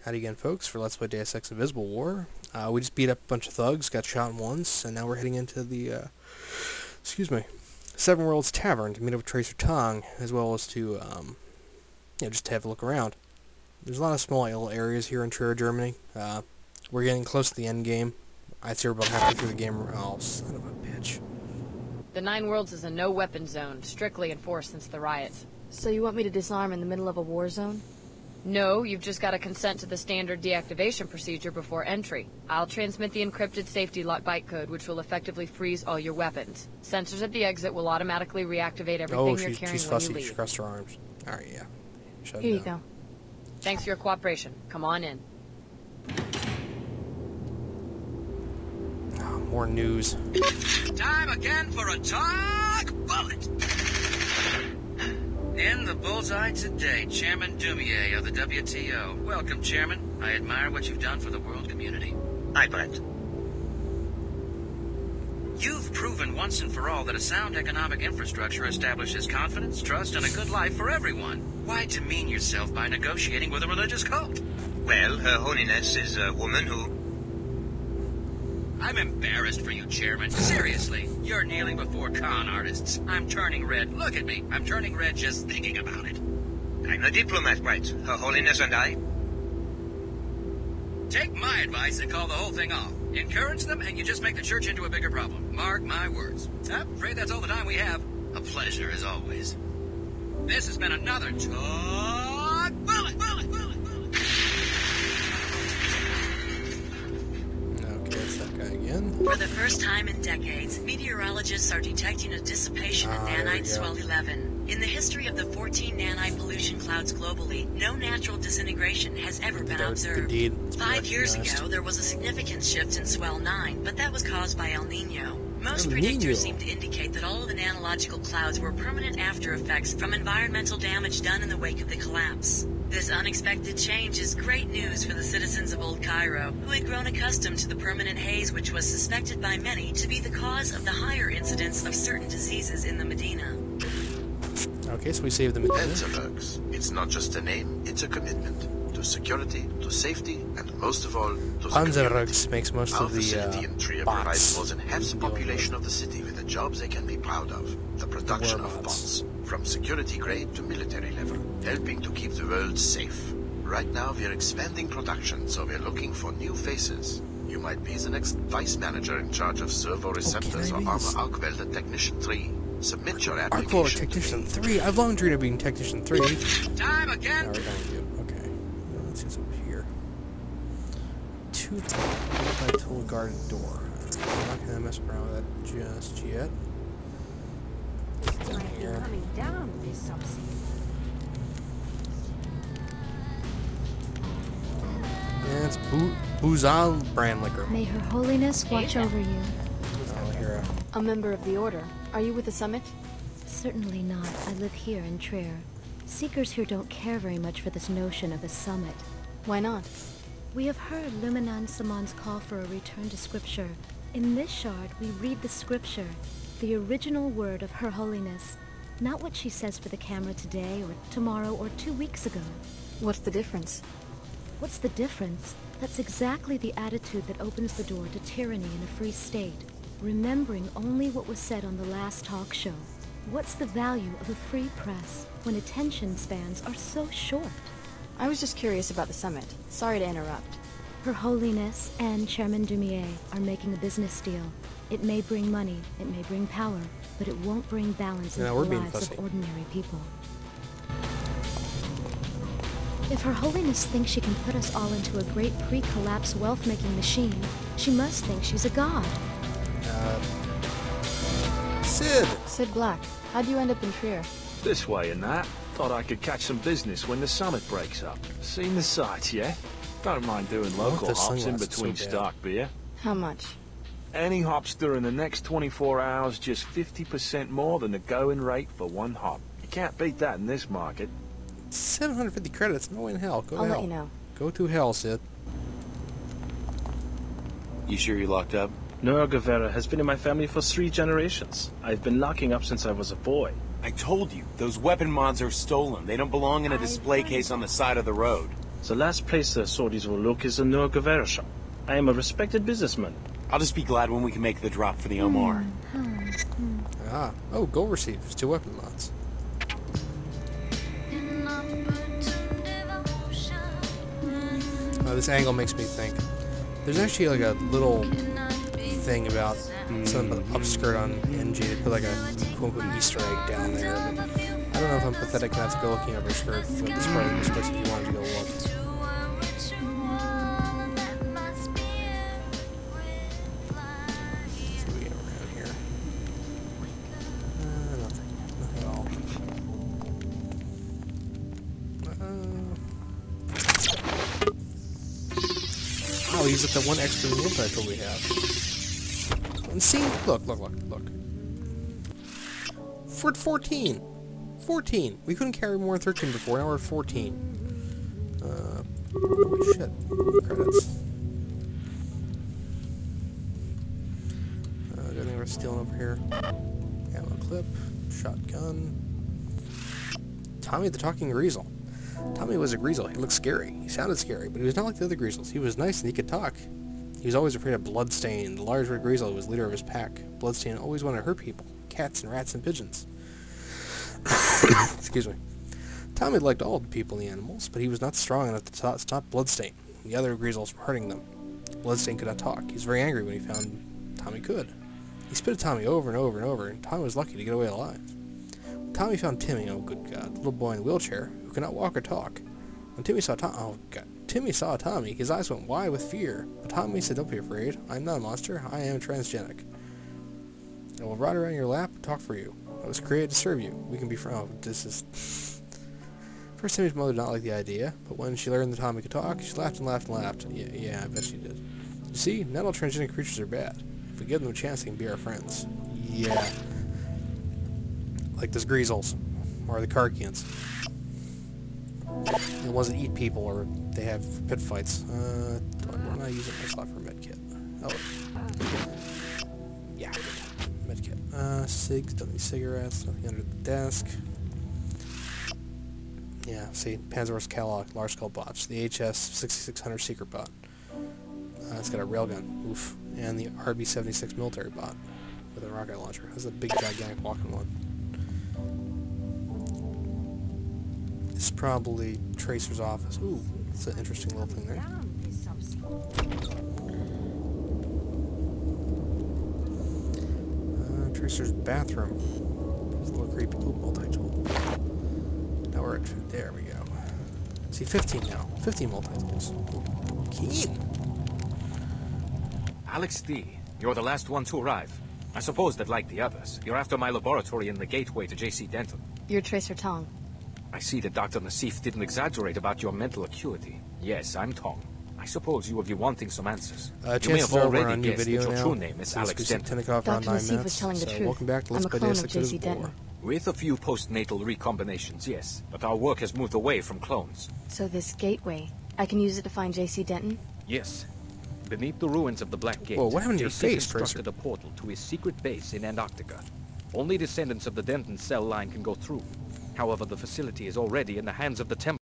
Howdy again, folks, for Let's Play Deus Ex Invisible War. We just beat up a bunch of thugs, got shot once, and now we're heading into the, Seven Worlds Tavern to meet up with Tracer Tong, as well as to, just to have a look around. There's a lot of small little areas here in Trier, Germany. We're getting close to the end game. I'd say we're about halfway through the game. Oh, son of a bitch. The Nine Worlds is a no-weapon zone, strictly enforced since the riots. So you want me to disarm in the middle of a war zone? No, you've just got to consent to the standard deactivation procedure before entry. I'll transmit the encrypted safety lock bytecode, which will effectively freeze all your weapons. Sensors at the exit will automatically reactivate everything you're carrying she's when fussy. you leave. She crossed her arms. Alright, yeah. Shut Here it you down. go. Thanks for your cooperation. Come on in. Oh, more news. Time again for a talk bullet. In the bullseye today, Chairman Dumier of the WTO. Welcome, Chairman. I admire what you've done for the world community. Hi, Brent. You've proven once and for all that a sound economic infrastructure establishes confidence, trust, and a good life for everyone. Why demean yourself by negotiating with a religious cult? Well, Her Holiness is a woman who... I'm embarrassed for you, Chairman. Seriously, you're kneeling before con artists. I'm turning red. Look at me. I'm turning red just thinking about it. I'm a diplomat, Brent. Her Holiness and I... Take my advice and call the whole thing off. Encourage them, and you just make the church into a bigger problem. Mark my words. I'm afraid that's all the time we have. A pleasure, as always. This has been another Talk Bullet! Okay, it's that guy again. For the first time in decades, meteorologists are detecting a dissipation in nanite swell 11. In the history of the 14 nanite pollution clouds globally, no natural disintegration has ever been observed. 5 years ago, there was a significant shift in swell 9, but that was caused by El Nino. Most predictors seem to indicate that all of the nanological clouds were permanent after effects from environmental damage done in the wake of the collapse. This unexpected change is great news for the citizens of Old Cairo, who had grown accustomed to the permanent haze which was suspected by many to be the cause of the higher incidence of certain diseases in the Medina. Okay, so we saved the Medina. Panzerwerks. It's not just a name, it's a commitment. To security, to safety, and most of all, to the Panzerwerks makes most Our of the facility in Trier provides more than half the population of the city with the jobs they can be proud of. The production of bots, from security grade to military level, helping to keep the world safe. Right now we're expanding production, so we're looking for new faces. You might be the next vice manager in charge of servo receptors or armor arc welder technician 3. Submit your application. Arc technician 3. I've long dreamed of being technician 3. Time again. Okay. Let's see what's up here. 2 by tool guarded door. I'm not gonna mess around with that just yet. Down here. Coming down with his subsidy. Yeah, it's Buzal brand liquor. May Her Holiness watch over you. Oh, here. A member of the Order. Are you with the Summit? Certainly not. I live here in Trier. Seekers here don't care very much for this notion of a summit. Why not? We have heard Luminan Samon's call for a return to scripture. In this shard, we read the scripture, the original word of Her Holiness, not what she says for the camera today or tomorrow or 2 weeks ago. What's the difference? What's the difference? That's exactly the attitude that opens the door to tyranny in a free state, remembering only what was said on the last talk show. What's the value of a free press when attention spans are so short? I was just curious about the Summit. Sorry to interrupt. Her Holiness and Chairman Dumier are making a business deal. It may bring money, it may bring power, but it won't bring balance into the lives of ordinary people. If Her Holiness thinks she can put us all into a great pre-collapse wealth-making machine, she must think she's a god. Sid Black. How'd you end up in Trier? This way and that. Thought I could catch some business when the summit breaks up. Seen the sights, yeah? Don't mind doing local hops in between stock beer. How much? Any hops during the next 24 hours, just 50% more than the going rate for one hop. You can't beat that in this market. 750 credits, no way in hell. Go to hell. I'll let you know. Go to hell, Sid. You sure you're locked up? No, Guevara has been in my family for 3 generations. I've been locking up since I was a boy. I told you, those weapon mods are stolen. They don't belong in a display case on the side of the road. The last place the sorties will look is the Nur Guevara shop. I am a respected businessman. I'll just be glad when we can make the drop for the Omar. Ah. Oh, goal received. 2 weapon mods. This angle makes me think. There's actually like a little thing about something about the upskirt on NG. They put like a quote-unquote Easter egg down there. But I don't know if I'm pathetic enough to go looking over her skirt, but this part of this place if you wanted to go look. Use up that one extra multi-tool we have. And see? Look. We're at 14! 14! We couldn't carry more than 13 before, now we're at 14. Holy shit. Credits. Good thing we're stealing over here. Ammo clip. Shotgun. Tommy the Talking Greasel. Tommy was a Greasel. He looked scary. He sounded scary, but he was not like the other Greasels. He was nice and he could talk. He was always afraid of Bloodstain, the large red Greasel who was leader of his pack. Bloodstain always wanted to hurt people. Cats and rats and pigeons. Excuse me. Tommy liked all the people and the animals, but he was not strong enough to stop Bloodstain, the other Greasels, from hurting them. Bloodstain could not talk. He was very angry when he found Tommy could. He spit at Tommy over and over and over, and Tommy was lucky to get away alive. Tommy found Timmy, oh good God, the little boy in the wheelchair, who could not walk or talk. When Timmy saw Timmy saw Tommy, his eyes went wide with fear. But Tommy said, "Don't be afraid. I'm not a monster. I am transgenic. I will ride around your lap and talk for you. I was created to serve you. We can be friends." Oh, this is... First, Timmy's mother did not like the idea, but when she learned that Tommy could talk, she laughed and laughed and laughed. Yeah, I bet she did. You see, not all transgenic creatures are bad. If we give them a chance, they can be our friends. Yeah. Like those Greasels. Or the Karkians. The ones that eat people or they have pit fights. We're not using my slot for a medkit. Oh. Yeah. Medkit. Cigs, don't need cigarettes, nothing under the desk. Yeah, see, Panzer's Kellogg, large skull bots. The HS-6600 secret bot. It's got a railgun. Oof. And the RB-76 military bot with a rocket launcher. That's a big, gigantic walking one. This is probably Tracer's office. Ooh, that's an interesting little thing there. Tracer's bathroom. It's a little creepy. Ooh, multi-tool. Now we're at... There we go. See, 15 now. 15 multi-tools. Keen. Alex D., you're the last one to arrive. I suppose that, like the others, you're after my laboratory in the gateway to J.C. Denton. You're Tracer Tong. I see that Dr. Nassif didn't exaggerate about your mental acuity. Yes, I'm Tong. I suppose you will be wanting some answers. You may have already guessed that your true name is Alex Denton. Dr. Nassif was telling the truth. Welcome back to Let's Play Deus Ex J.C. Denton. With a few postnatal recombinations, yes. But our work has moved away from clones. So this gateway, I can use it to find J.C. Denton? Yes. Beneath the ruins of the Black Gate, whoa, what happened to your face, constructed a portal to his secret base in Antarctica. Only descendants of the Denton cell line can go through. However, the facility is already in the hands of the Temple.